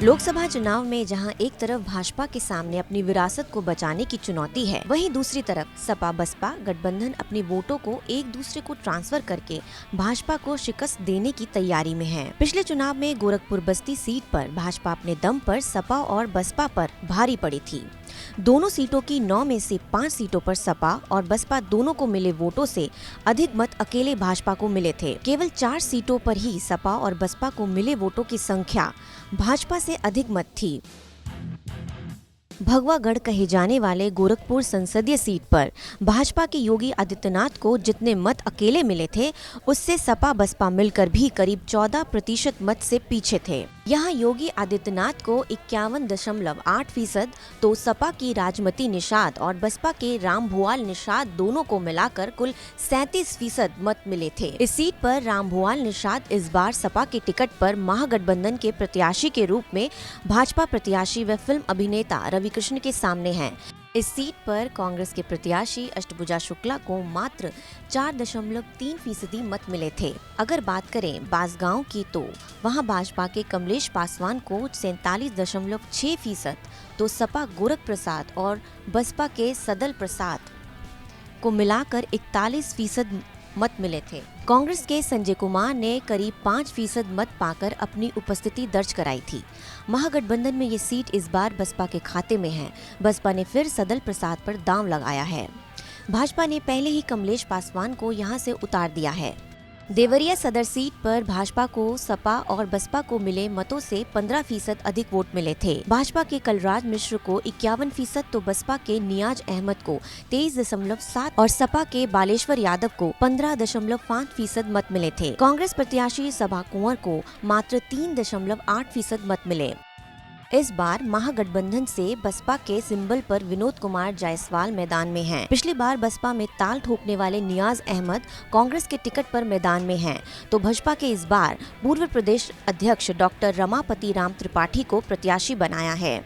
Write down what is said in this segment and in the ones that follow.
लोकसभा चुनाव में जहां एक तरफ भाजपा के सामने अपनी विरासत को बचाने की चुनौती है, वहीं दूसरी तरफ सपा बसपा गठबंधन अपने वोटों को एक दूसरे को ट्रांसफर करके भाजपा को शिकस्त देने की तैयारी में है। पिछले चुनाव में गोरखपुर बस्ती सीट पर भाजपा अपने दम पर सपा और बसपा पर भारी पड़ी थी। दोनों सीटों की 9 में से 5 सीटों पर सपा और बसपा दोनों को मिले वोटों से अधिक मत अकेले भाजपा को मिले थे। केवल 4 सीटों पर ही सपा और बसपा को मिले वोटों की संख्या भाजपा से अधिक मत थी। भगवागढ़ कहे जाने वाले गोरखपुर संसदीय सीट पर भाजपा के योगी आदित्यनाथ को जितने मत अकेले मिले थे, उससे सपा बसपा मिलकर भी करीब 14% मत से पीछे थे। यहाँ योगी आदित्यनाथ को 51.8%, तो सपा की राजमती निषाद और बसपा के रामभुआल निषाद दोनों को मिलाकर कुल 37% मत मिले थे। इस सीट पर रामभुआल निषाद इस बार सपा के टिकट पर महागठबंधन के प्रत्याशी के रूप में भाजपा प्रत्याशी व फिल्म अभिनेता रविकृष्ण के सामने हैं। इस सीट पर कांग्रेस के प्रत्याशी अष्टभुजा शुक्ला को मात्र 4.3% मत मिले थे। अगर बात करें बांसगांव की, तो वहां भाजपा के कमलेश पासवान को 47.6%, तो सपा गोरख प्रसाद और बसपा के सदल प्रसाद को मिलाकर 41% मत मिले थे। कांग्रेस के संजय कुमार ने करीब 5% मत पाकर अपनी उपस्थिति दर्ज कराई थी। महागठबंधन में ये सीट इस बार बसपा के खाते में है। बसपा ने फिर सदल प्रसाद पर दांव लगाया है। भाजपा ने पहले ही कमलेश पासवान को यहां से उतार दिया है। देवरिया सदर सीट पर भाजपा को सपा और बसपा को मिले मतों से 15% अधिक वोट मिले थे। भाजपा के कलराज मिश्र को 51%, तो बसपा के नियाज अहमद को 23.7% और सपा के बालेश्वर यादव को 15.5% मत मिले थे। कांग्रेस प्रत्याशी सभा कुंवर को मात्र 3.8% मत मिले। इस बार महागठबंधन से बसपा के सिंबल पर विनोद कुमार जायसवाल मैदान में हैं। पिछली बार बसपा में ताल ठोकने वाले नियाज अहमद कांग्रेस के टिकट पर मैदान में हैं, तो भाजपा के इस बार पूर्व प्रदेश अध्यक्ष डॉक्टर रमापति राम त्रिपाठी को प्रत्याशी बनाया है।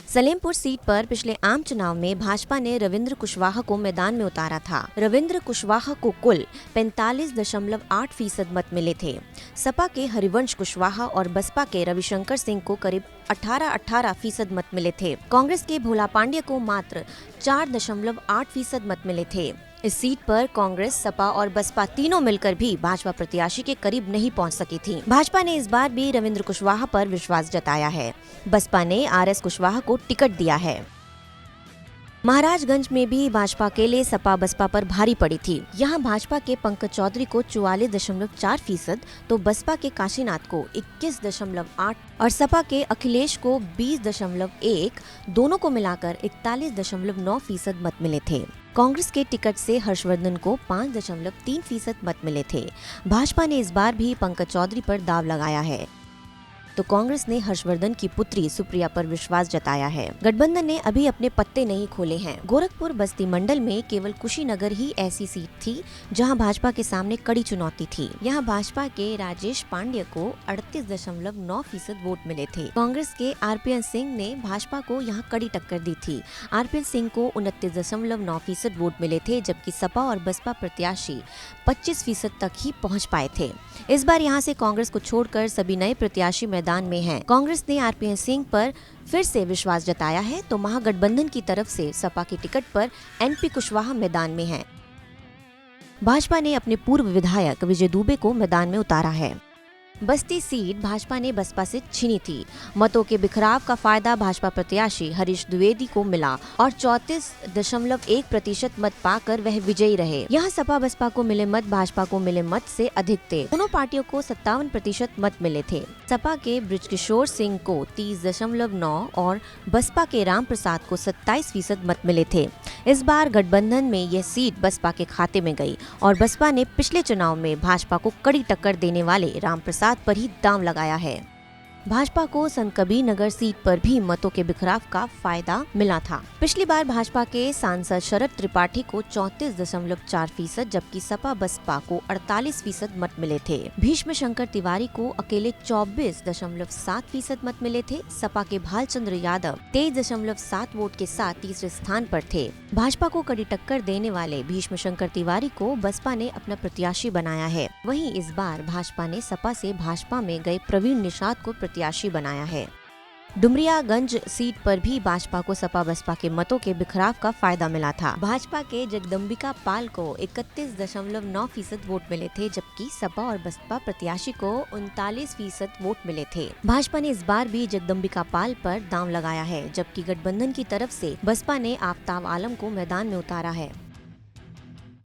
सलेमपुर सीट पर पिछले आम चुनाव में भाजपा ने रविंद्र कुशवाहा को मैदान में उतारा था। रविंद्र कुशवाहा को कुल 45.8% मत मिले थे। सपा के हरिवंश कुशवाहा और बसपा के रविशंकर सिंह को करीब 18% मत मिले थे। कांग्रेस के भोला पांड्या को मात्र 4.8% मत मिले थे। इस सीट पर कांग्रेस, सपा और बसपा तीनों मिलकर भी भाजपा प्रत्याशी के करीब नहीं पहुंच सकी थी। भाजपा ने इस बार भी रविंद्र कुशवाहा पर विश्वास जताया है। बसपा ने आरएस कुशवाहा को टिकट दिया है। महाराजगंज में भी भाजपा के लिए सपा बसपा पर भारी पड़ी थी। यहाँ भाजपा के पंकज चौधरी को 44.4%, तो बसपा के काशीनाथ को 21.8% और सपा के अखिलेश को 20.1%, दोनों को मिलाकर 41.9% मत मिले थे। कांग्रेस के टिकट से हर्षवर्धन को 5.3% मत मिले थे। भाजपा ने इस बार भी पंकज चौधरी पर दाव लगाया है, तो कांग्रेस ने हर्षवर्धन की पुत्री सुप्रिया पर विश्वास जताया है। गठबंधन ने अभी अपने पत्ते नहीं खोले हैं। गोरखपुर बस्ती मंडल में केवल कुशीनगर ही ऐसी सीट थी जहां भाजपा के सामने कड़ी चुनौती थी। यहां भाजपा के राजेश पांड्या को 38.9% वोट मिले थे। कांग्रेस के आरपीएन सिंह ने भाजपा को यहां कड़ी टक्कर दी थी। आरपीएन सिंह को 29.9% वोट मिले थे, जबकि सपा और बसपा प्रत्याशी 25% तक ही पहुँच पाए थे। इस बार यहाँ से कांग्रेस को छोड़कर सभी नए प्रत्याशी मैदान में हैं। कांग्रेस ने आरपीएन सिंह पर फिर से विश्वास जताया है, तो महागठबंधन की तरफ से सपा के टिकट पर एनपी कुशवाहा मैदान में हैं। भाजपा ने अपने पूर्व विधायक विजय दुबे को मैदान में उतारा है। बस्ती सीट भाजपा ने बसपा से छीनी थी। मतों के बिखराव का फायदा भाजपा प्रत्याशी हरीश द्विवेदी को मिला और 34.1% मत पाकर वह विजयी रहे। यहाँ सपा बसपा को मिले मत भाजपा को मिले मत से अधिक थे। दोनों पार्टियों को 57% मत मिले थे। सपा के बृजकिशोर सिंह को 30.9% और बसपा के राम प्रसाद को 27% मत मिले थे। इस बार गठबंधन में यह सीट बसपा के खाते में गई और बसपा ने पिछले चुनाव में भाजपा को कड़ी टक्कर देने वाले राम प्रसाद पर ही दांव लगाया है। भाजपा को संतकबीर नगर सीट पर भी मतों के बिखराव का फायदा मिला था। पिछली बार भाजपा के सांसद शरद त्रिपाठी को 34.4%, जबकि सपा बसपा को 48% मत मिले थे। भीष्म शंकर तिवारी को अकेले 24.7% मत मिले थे। सपा के भालचंद्र यादव 23.7 वोट के साथ तीसरे स्थान पर थे। भाजपा को कड़ी टक्कर देने वाले भीष्म शंकर तिवारी को बसपा ने अपना प्रत्याशी बनाया है। वहीं इस बार भाजपा ने सपा से भाजपा में गए प्रवीण निषाद को प्रत्याशी बनाया है। डुमरियागंज सीट पर भी भाजपा को सपा बसपा के मतों के बिखराव का फायदा मिला था। भाजपा के जगदम्बिका पाल को 31.9% वोट मिले थे, जबकि सपा और बसपा प्रत्याशी को 39% वोट मिले थे। भाजपा ने इस बार भी जगदम्बिका पाल पर दांव लगाया है, जबकि गठबंधन की तरफ से बसपा ने आफताब आलम को मैदान में उतारा है।